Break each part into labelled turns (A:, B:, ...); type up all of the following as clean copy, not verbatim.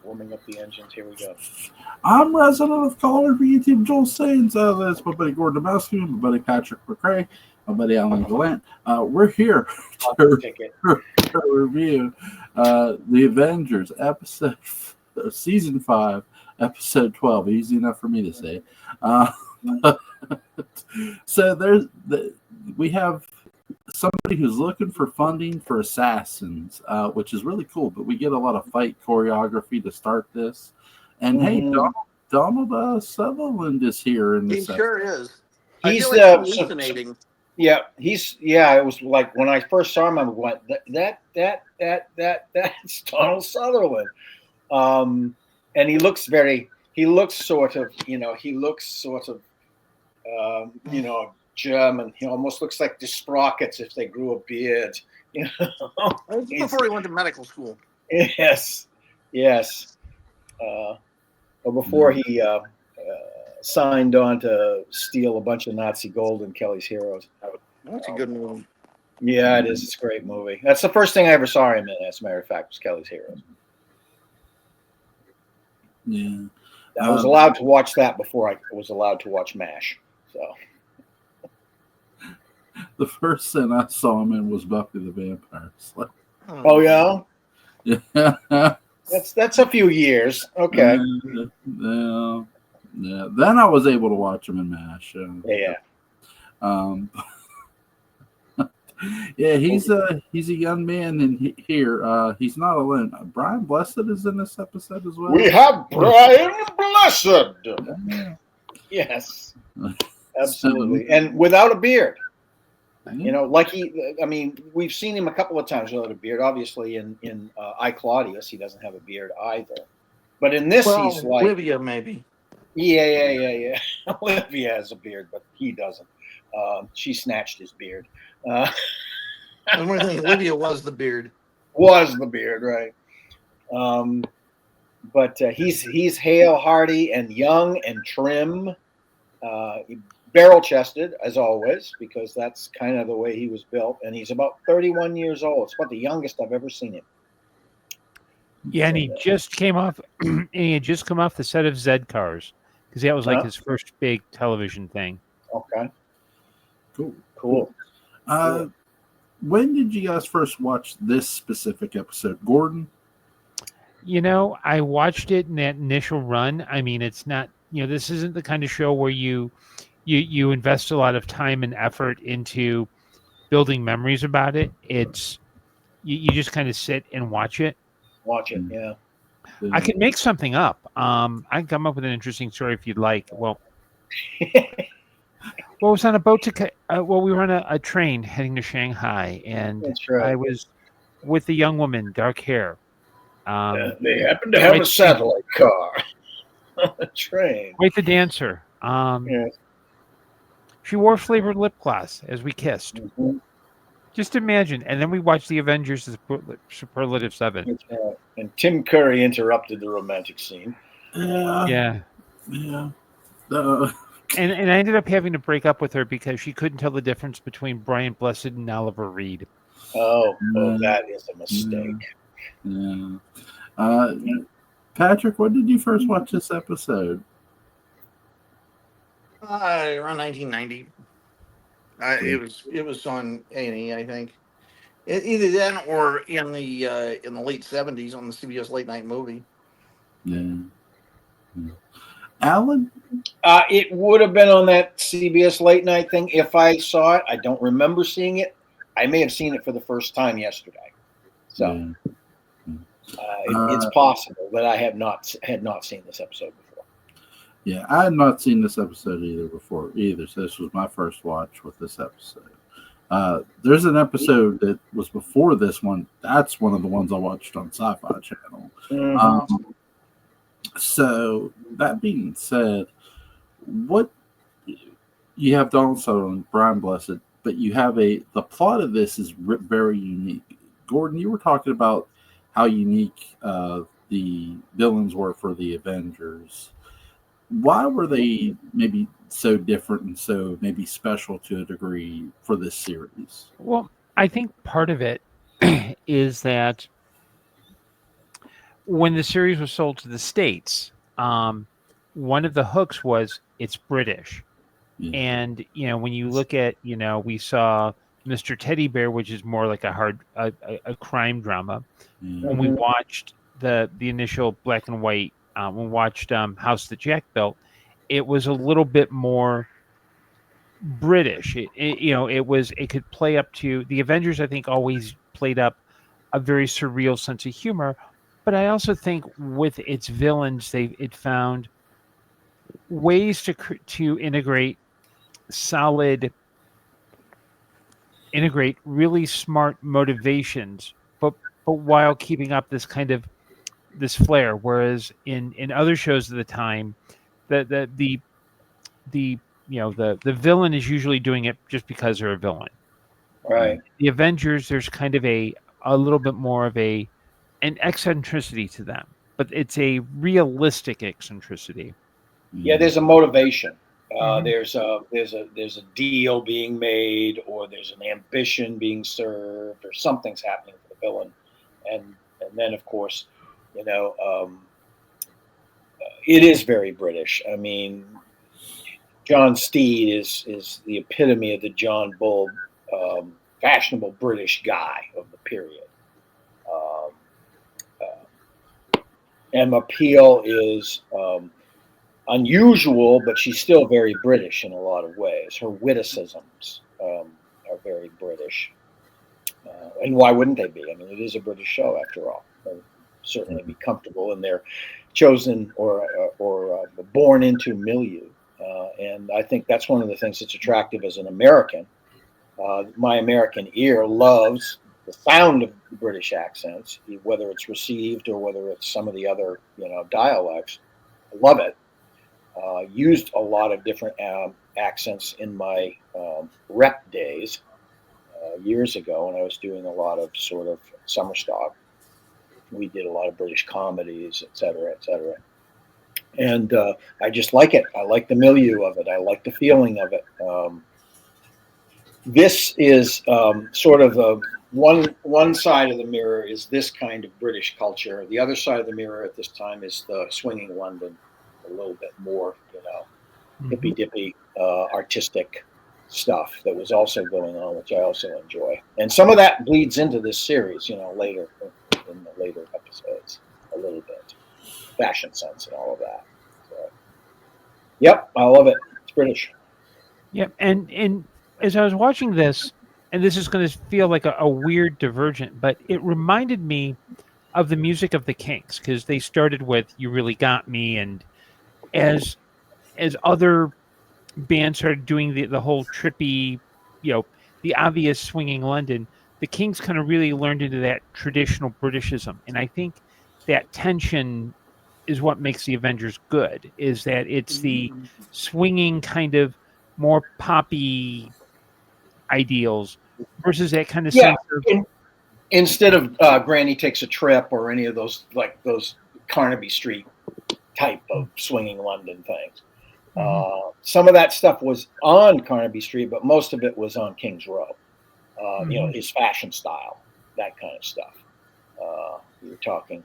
A: warming up the engines. Here we go.
B: I'm resident caller for YouTube, Joel Sains. That's my buddy Gordon Dymowski, my buddy Patrick McCray, my buddy Alan Gallant. We're here to review the Avengers season 5, episode 12. Easy enough for me to say. So we have somebody who's looking for funding for assassins, which is really cool. But we get a lot of fight choreography to start this. And hey, Donald Sutherland is here in this.
C: He sure is.
A: He's
C: hallucinating.
A: Yeah, it was like when I first saw him, I went, that's Donald Sutherland. And he looks sort of German. He almost looks like the Sprockets if they grew a beard. You know?
C: Before he went to medical school.
A: Yes. Or before he signed on to steal a bunch of Nazi gold in Kelly's Heroes.
C: That's a good movie.
A: Yeah, it is. It's a great movie. That's the first thing I ever saw him in, as a matter of fact, was Kelly's Heroes.
B: Yeah.
A: I was allowed to watch that before I was allowed to watch MASH. So
B: the first thing I saw him in was Buffy the Vampire Slayer.
A: Oh yeah?
B: Yeah.
A: That's a few years. Okay.
B: Yeah. Then I was able to watch him in MASH.
A: Yeah.
B: Yeah, he's a young man in here. He's not alone. Brian Blessed is in this episode as well.
A: We have Brian Blessed. Yes, absolutely, and without a beard. You know, we've seen him a couple of times without a beard. Obviously, in I, Claudius, he doesn't have a beard either. But in this, he's like
C: Olivia, maybe.
A: Yeah. Olivia has a beard, but he doesn't. She snatched his beard.
C: Olivia was the beard.
A: Was the beard, right? But he's hale, hearty, and young and trim. Barrel-chested, as always, because that's kind of the way he was built. And he's about 31 years old. It's about the youngest I've ever seen him.
D: Yeah, and he just came off. And he had just come off the set of Zed Cars, because that was like his first big television thing.
A: Okay.
B: Cool. When did you guys first watch this specific episode, Gordon?
D: You know, I watched it in that initial run. I mean, it's not. This isn't the kind of show where you invest a lot of time and effort into building memories about it. It's you just kind of sit and watch it.
A: Yeah.
D: I can make something up. I can come up with an interesting story if you'd like. Well, I was on a boat we were on a train heading to Shanghai, and
A: that's right.
D: I was with a young woman, dark hair.
A: They happened to have a satellite car on the train.
D: Wait, the dancer. She wore flavored lip gloss as we kissed.
A: Mm-hmm.
D: Just imagine. And then we watched the Avengers, Superlative 7.
A: And Tim Curry interrupted the romantic scene.
D: Yeah. And I ended up having to break up with her because she couldn't tell the difference between Brian Blessed and Oliver Reed.
A: Oh, that is a mistake.
B: Yeah. Patrick, when did you first watch this episode?
C: Around 1990. It was on A&E, I think. Either then or in the late 70s on the CBS late night movie.
B: Yeah. Alan?
A: It would have been on that CBS late night thing if I saw it. I don't remember seeing it. I may have seen it for the first time yesterday. So it's possible that I had not seen this episode before.
B: Yeah, I had not seen this episode either. So this was my first watch with this episode. There's an episode that was before this one. That's one of the ones I watched on Sci-Fi Channel.
A: Mm-hmm.
B: So that being said, what you have Donald Sutherland, Brian Blessed, but you have the plot of this is very unique. Gordon, you were talking about how unique the villains were for the Avengers. Why were they maybe so different and so maybe special to a degree for this series?
D: Well, I think part of it is that when the series was sold to the States, one of the hooks was it's British.
B: Yeah.
D: And, when you look at, we saw Mr. Teddy Bear, which is more like a crime drama.
B: Yeah.
D: When we watched the initial black and white, when we watched House That Jack Built, it was a little bit more British. It could play up to the Avengers. I think always played up a very surreal sense of humor, but I also think with its villains, it found ways to solid integrate really smart motivations, but while keeping up this flair. Whereas in other shows of the time, the the villain is usually doing it just because they're a villain.
A: Right.
D: The Avengers, there's kind of a little bit more of an eccentricity to them, but it's a realistic eccentricity.
A: Yeah, there's a motivation.
D: Mhm.
A: There's a deal being made, or there's an ambition being served, or something's happening for the villain, and then of course, you know, it is very British. I mean, John Steed is the epitome of the John Bull, fashionable British guy of the period. Um, Emma Peel is unusual, but she's still very British in a lot of ways. Her witticisms are very British. And why wouldn't they be? I mean, it is a British show after all. They'll certainly be comfortable in their chosen or born into milieu. And I think that's one of the things that's attractive as an American. My American ear loves the sound of the British accents, whether it's received or whether it's some of the other dialects. I love it. Used a lot of different accents in my rep days years ago when I was doing a lot of sort of summer stock. We did a lot of British comedies, et cetera, et cetera. And I just like it. I like the milieu of it. I like the feeling of it. This is sort of one side of the mirror is this kind of British culture. The other side of the mirror at this time is the swinging London, a little bit more, hippy dippy, artistic stuff that was also going on, which I also enjoy. And some of that bleeds into this series, later in the later episodes, a little bit, fashion sense and all of that. So, yep, I love it. It's British.
D: Yep, and as I was watching this, and this is going to feel like a weird divergent, but it reminded me of the music of the Kinks because they started with "You Really Got Me," and as other bands started doing the whole trippy, the obvious swinging London, the Kinks kind of really learned into that traditional Britishism, and I think that tension is what makes the Avengers good. Is that it's the swinging kind of more poppy ideals versus that kind of
A: Yeah.
D: sense of
A: Instead of Granny Takes a Trip or any of those those Carnaby Street type of swinging London things. Some of that stuff was on Carnaby Street, but most of it was on Kings Row. His fashion style, that kind of stuff. You're talking,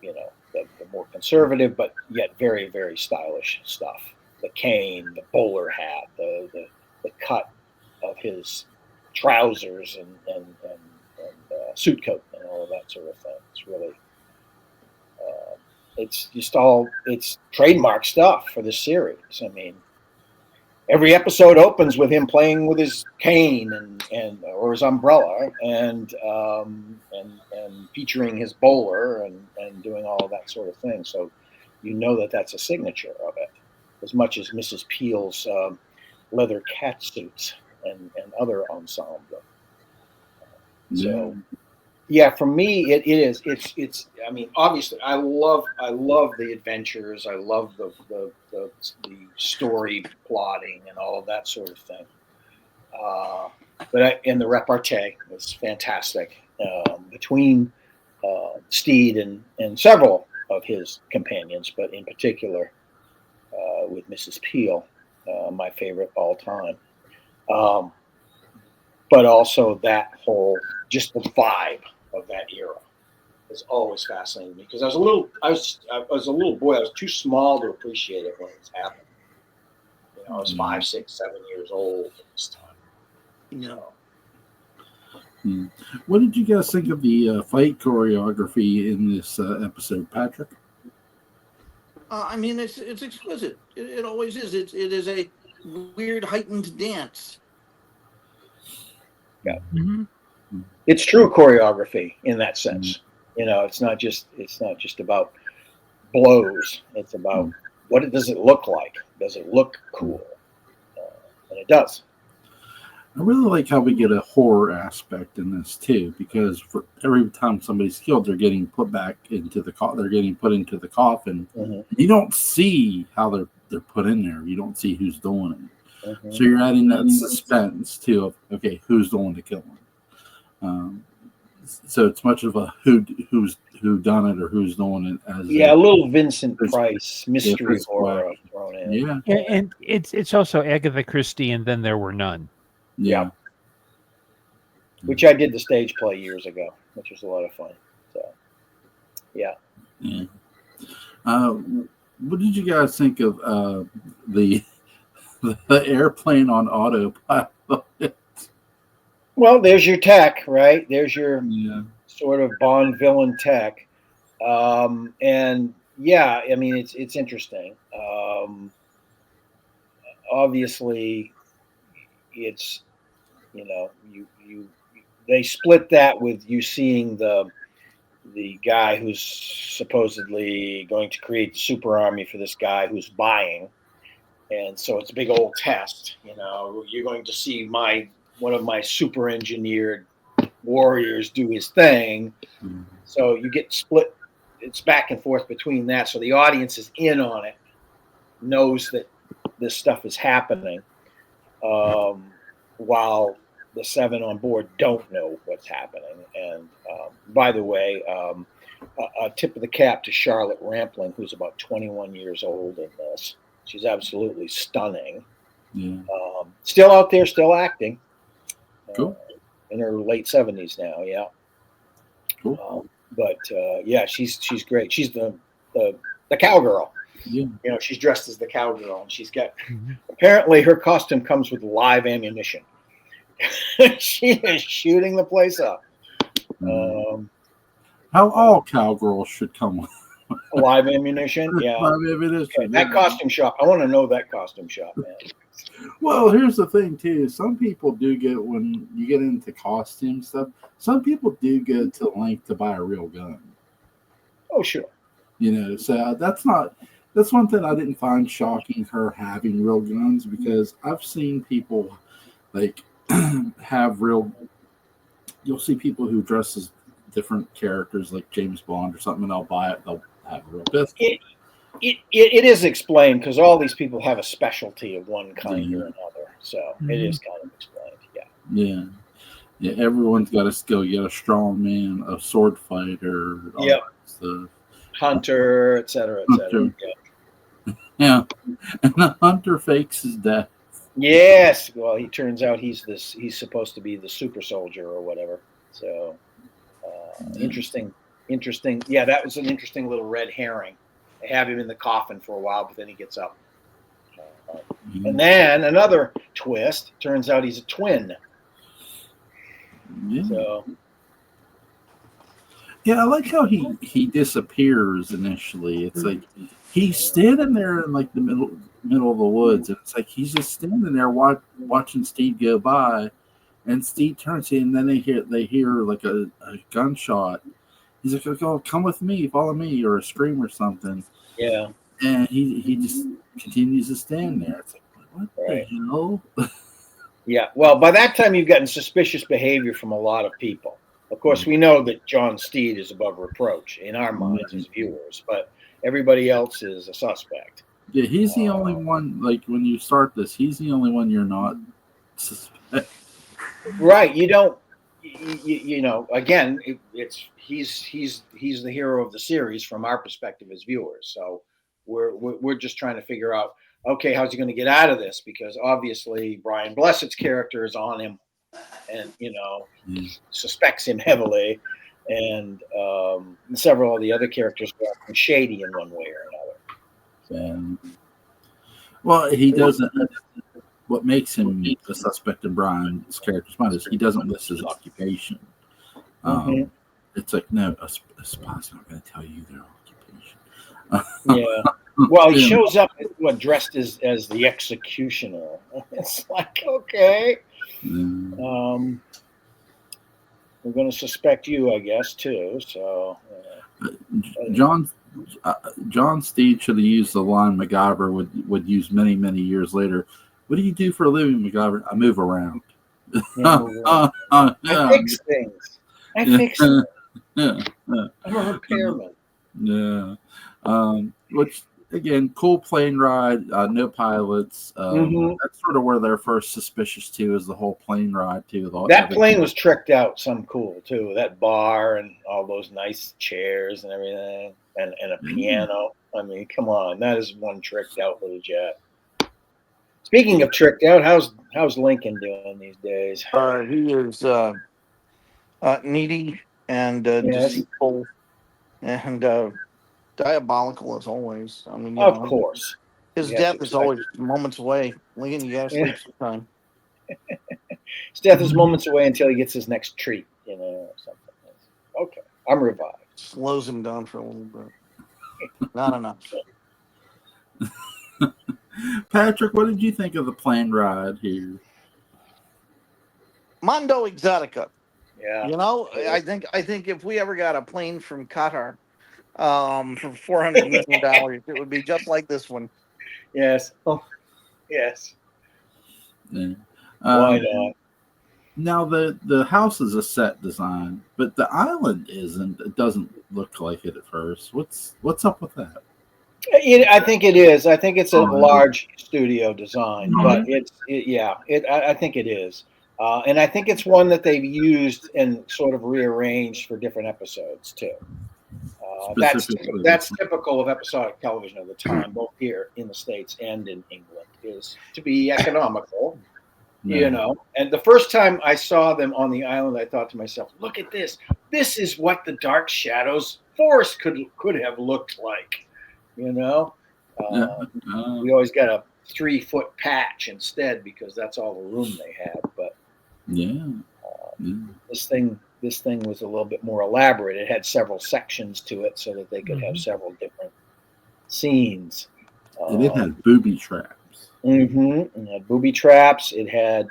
A: the more conservative, but yet very, very stylish stuff. The cane, the bowler hat, the cut of his trousers and suit coat and all of that sort of thing. It's really, it's trademark stuff for this series. I mean, every episode opens with him playing with his cane and or his umbrella and featuring his bowler and doing all of that sort of thing. So that's a signature of it, as much as Mrs. Peel's leather cat suits and other ensemble. So, yeah, for me, it is. It's. I mean, obviously, I love the adventures. I love the story plotting and all of that sort of thing. And the repartee was fantastic between Steed and several of his companions, but in particular with Mrs. Peel, my favorite all time. But also that whole, just the vibe of that era. has always fascinated me because I was a little boy. I was too small to appreciate it when it was happening. You know, I was 5, 6, 7 years old at this time.
C: You know.
B: What did you guys think of the fight choreography in this episode, Patrick?
C: I mean, it's exquisite. It always is. It is a weird heightened dance.
A: Yeah,
D: Mhm.
A: it's true choreography in that sense. You know, it's not just about blows. It's about what does it look like? Does it look cool? And it does.
B: I really like how we get a horror aspect in this too, because for every time somebody's killed, they're getting put back into the they're getting put into the coffin.
A: Mm-hmm.
B: You don't see how they're put in there. You don't see who's doing it.
A: Mm-hmm.
B: So you're adding that suspense too of okay, who's the one to kill him. So it's much of a who done it or who's doing it as
A: a little Vincent Price mystery horror thrown in.
B: Yeah,
D: And it's also Agatha Christie, and then there were none.
B: Yeah.
A: Which I did the stage play years ago, which was a lot of fun. So, yeah.
B: What did you guys think of the airplane on autopilot?
A: Well, there's your tech, right? There's your sort of Bond villain tech, and yeah, I mean it's interesting. Obviously, it's they split that with you seeing the guy who's supposedly going to create the super army for this guy who's buying, and so it's a big old test. You know, you're going to see one of my super engineered warriors do his thing. So you get split. It's back and forth between that. So the audience is in on it, knows that this stuff is happening, while the 7 on board don't know what's happening. And by the way, a tip of the cap to Charlotte Rampling, who's about 21 years old in this. She's absolutely stunning.
B: Yeah.
A: Still out there, still acting.
B: Cool.
A: In her late 70s now, yeah.
B: Cool.
A: But yeah, she's great. She's the cowgirl.
B: Yeah.
A: You know, she's dressed as the cowgirl, and she's got apparently her costume comes with live ammunition. She is shooting the place up.
B: How all cowgirls should come with
A: live ammunition, yeah.
B: Live ammunition.
A: Okay, that costume shop. I want to know that costume shop, man.
B: Well, here's the thing too. Some people do get when you get into costume stuff. Some people do go to length to buy a real gun.
A: Oh, sure.
B: You know, so that's one thing I didn't find shocking, her having real guns, because I've seen people like have real. You'll see people who dress as different characters, like James Bond or something, and they'll buy it. They'll have a real pistol.
A: It is explained because all these people have a specialty of one kind or another. So it is kind of explained. Yeah.
B: Yeah. Everyone's got a skill. You got a strong man, a sword fighter, all that stuff.
A: Hunter, et cetera, et cetera.
B: Yeah. And the hunter fakes his death.
A: Yes. Well, he turns out he's supposed to be the super soldier or whatever. So interesting. Yeah, that was an interesting little red herring. They have him in the coffin for a while, but then he gets up. And then another twist. Turns out he's a twin.
B: Yeah.
A: So.
B: Yeah, I like how he disappears initially. It's like he's standing there in like the middle of the woods, and it's like he's just standing there watching Steve go by, and Steve turns to him, and then they hear like a gunshot. He's like, "Oh, come with me, follow me," or a scream or something.
A: Yeah.
B: And he just continues to stand there. It's like, what the hell?
A: Yeah. Well, by that time, you've gotten suspicious behavior from a lot of people. Of course, we know that John Steed is above reproach in our minds as viewers, but everybody else is a suspect.
B: Yeah, he's the only one. Like when you start this, he's the only one you're not suspect.
A: Right. You don't. You know. Again, he's the hero of the series from our perspective as viewers. So we're just trying to figure out, okay, how's he going to get out of this? Because obviously Brian Blessed's character is on him, and he suspects him heavily. and several of the other characters were shady in one way or another.
B: Well, he doesn't. What makes him a suspect in Brian's character's mind is he doesn't list his occupation. It's like, no, a spy's not going to tell you their occupation.
A: Yeah. Well, he shows up dressed as the executioner. It's like, okay. We're going to suspect you, I guess, too. So,
B: John Steed should have used the line MacGyver would use many, many years later. What do you do for a living, MacGyver? I move around.
A: I fix things. I'm a repairman.
B: Yeah. Which, again, cool plane ride, no pilots. That's sort of where they're first suspicious, too, is the whole plane ride, too.
A: That plane was tricked out some cool, too. That bar and all those nice chairs and everything, and a piano. I mean, come on. That is one tricked out little jet. Speaking of tricked out, how's Lincoln doing these days?
C: He is needy and deceitful and diabolical as always. I mean,
A: of course,
C: his death is always moments away. Lincoln, you gotta sleep sometime.
A: His death is moments away until he gets his next treat, or something. Okay, I'm revived.
C: Slows him down for a little bit. Not enough.
B: Patrick, what did you think of the plane ride here?
C: Mondo Exotica.
A: Yeah.
C: I think if we ever got a plane from Qatar for $400 million, it would be just like this one.
A: Yes. Oh, yes.
B: Yeah.
A: Why not?
B: Now the house is a set design, but the island isn't. It doesn't look like it at first. What's up with that?
A: I think it is. I think it's a large studio design, but I think it is. And I think it's one that they've used and sort of rearranged for different episodes too. That's typical of episodic television of the time, both here in the States and in England, is to be economical. And the first time I saw them on the island, I thought to myself, "Look at this! This is what the Dark Shadows forest could have looked like." We always got a 3-foot patch instead because that's all the room they had. But this thing was a little bit more elaborate. It had several sections to it so that they could have several different scenes.
B: And it had booby traps.
A: It had booby traps. It had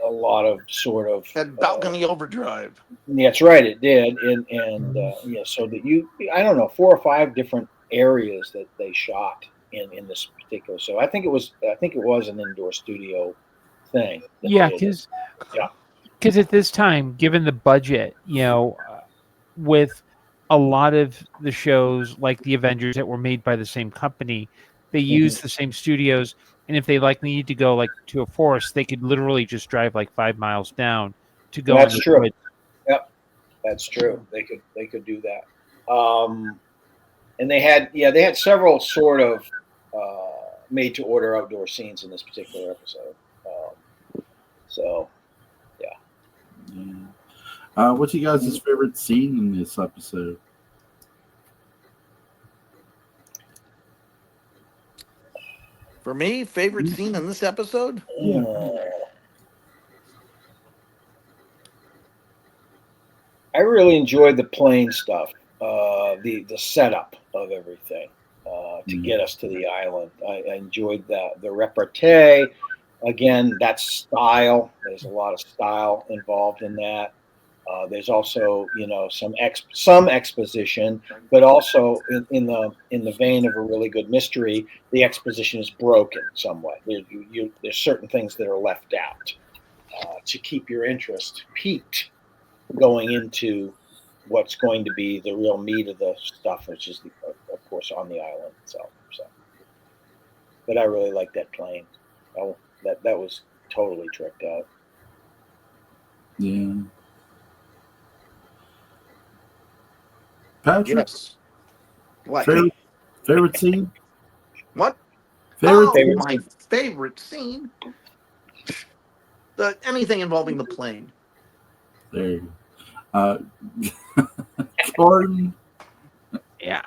A: a lot of sort of
C: balcony overdrive.
A: That's right, it did, and so that I don't know, 4 or 5 different areas that they shot in this particular. So I think it was an indoor studio thing.
D: Because at this time, given the budget, with a lot of the shows like the Avengers that were made by the same company, they used the same studios. And if they need to go to a forest, they could literally just drive 5 miles down to go.
A: That's true. Woods. Yep, that's true. They could do that. And they had several sort of made to order outdoor scenes in this particular episode.
B: What's you guys' favorite scene in this episode?
C: For me, favorite scene in this episode?
A: I really enjoyed the plane stuff, the setup of everything to get us to the island. I enjoyed the repartee. Again, that's style. There's a lot of style involved in that. There's also, some exposition, but also in the vein of a really good mystery, the exposition is broken somewhat. There's certain things that are left out to keep your interest piqued going into what's going to be the real meat of the stuff, which is, of course, on the island itself. So, but I really like that plane. That was totally tricked out.
B: Yeah. Patrick?
C: Yes. What?
B: Favorite scene?
C: What?
B: My
C: favorite scene. anything involving the plane.
B: There you go. Gordon.
D: Yeah,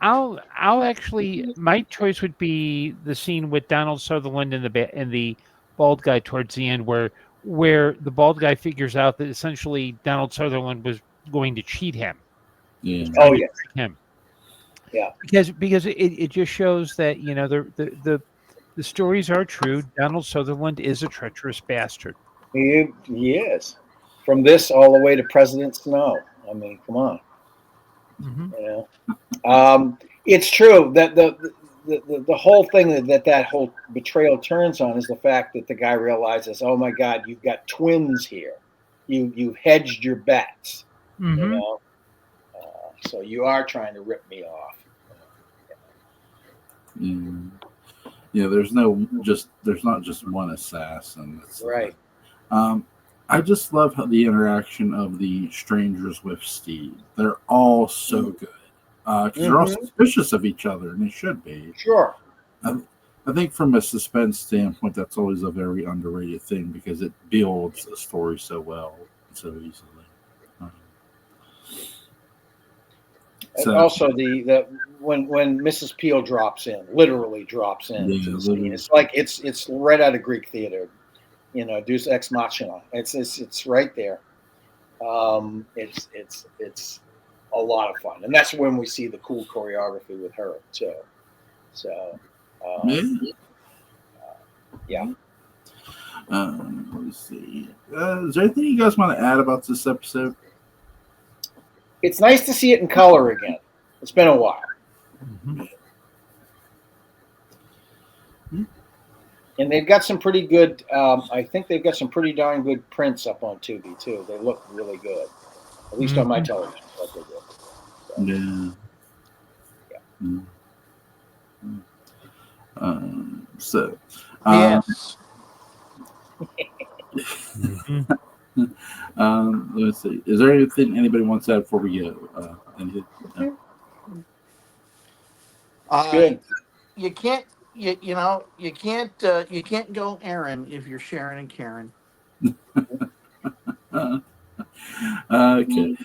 D: I'll actually, my choice would be the scene with Donald Sutherland and the bald guy towards the end, where the bald guy figures out that essentially Donald Sutherland was going to cheat him.
B: Yeah.
A: Oh yes.
D: Him.
A: Yeah.
D: Because it just shows that the stories are true. Donald Sutherland is a treacherous bastard.
A: He is. From this all the way to President Snow. I mean, come on.
D: Mm-hmm.
A: You know, it's true that the whole thing that whole betrayal turns on is the fact that the guy realizes, oh my God, you've got twins here. You've hedged your bets.
D: Mm-hmm.
A: You know, so you are trying to rip me off.
B: Yeah, there's not just one assassin.
A: Right.
B: I just love how the interaction of the strangers with Steve. They're all so good. Because they're all suspicious of each other, and they should be.
A: Sure.
B: I think from a suspense standpoint, that's always a very underrated thing because it builds a story so well, so easily.
A: And also the when Mrs. Peel literally drops in.
B: Yeah,
A: it's like it's right out of Greek theater, you know, Deus Ex Machina. It's right there. It's a lot of fun, and that's when we see the cool choreography with her too. So, yeah.
B: Let's see. Is there anything you guys want to add about this episode?
A: It's nice to see it in color again. It's been a while.
D: Mm-hmm.
A: And they've got some pretty good, I think they've got some pretty darn good prints up on Tubi, too. They look really good. At least on my television. They look good.
B: So.
C: Yes.
B: Let's see. Is there anything anybody wants to add before we go?
A: Good.
C: You can't you can't go Aaron if you're Sharon and Karen.
B: Okay.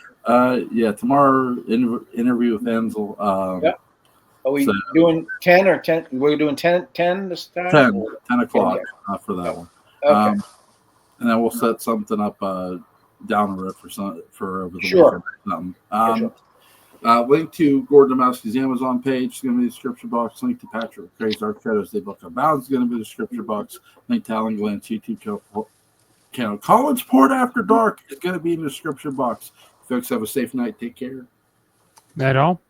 B: Yeah. Tomorrow interview with Ansel.
A: Yep. Are we doing 10 or 10? We're doing 10 this time?
B: 10 o'clock for that one.
A: Okay.
B: And then we'll set something up down the road for over the
A: Sure.
B: weekend. Link to Gordon Dymowski's Amazon page is going to be in the description box. Link to Patrick McCray's Dark Shadows They Book of Bounds is going to be in the description box. Link to Alan Glenn's YouTube channel. College Port After Dark is going to be in the description box. Folks, have a safe night. Take care.
D: That all?